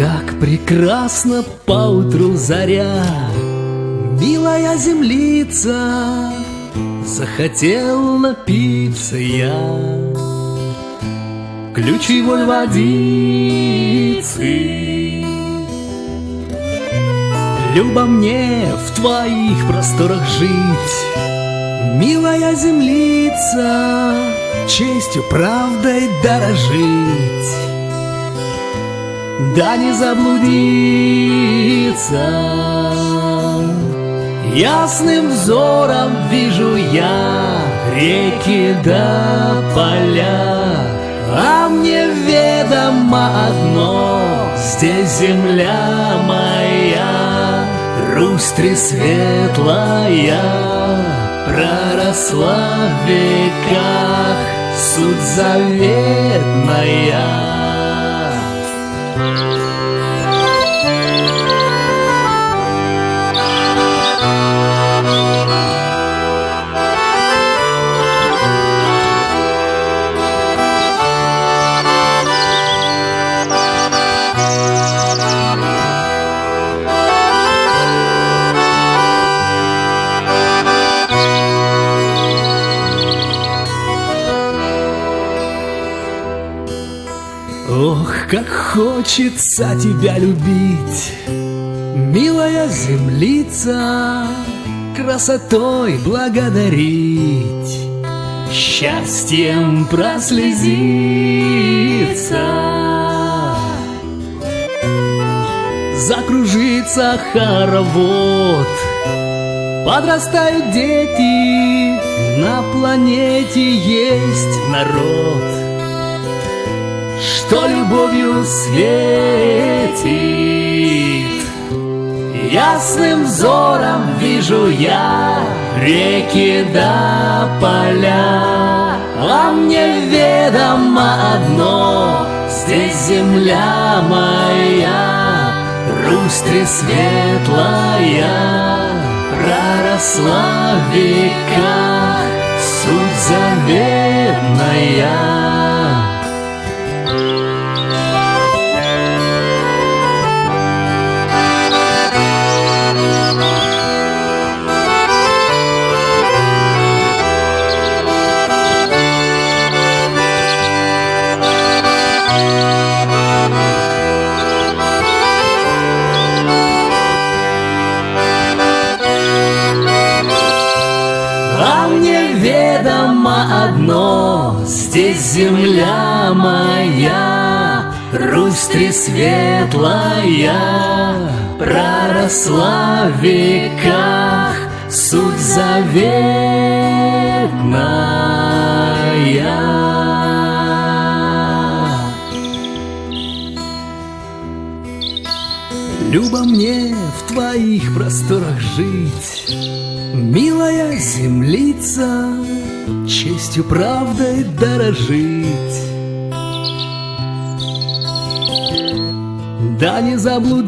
Как прекрасно поутру заря, милая землица, захотел напиться я ключевой водицы. Любо мне в твоих просторах жить, милая землица, честью, правдой дорожить, да не заблудиться. Ясным взором вижу я реки да поля, а мне ведомо одно: здесь земля моя, Русь тресветлая, проросла в веках, суть заветная. Ох, как хочется тебя любить, милая землица, красотой благодарить, счастьем прослезиться. Закружится хоровод, подрастают дети, на планете есть народ, что любовью светит. Ясным взором вижу я реки да поля, а мне ведомо одно: здесь земля моя, Русь тресветлая, проросла в веках, суть заветная. А мне ведомо одно: здесь земля моя, Русь тресветлая, проросла в веках, суть заветная. Любо мне в твоих просторах жить, милая землица, честью, правдой дорожить, да не заблудиться.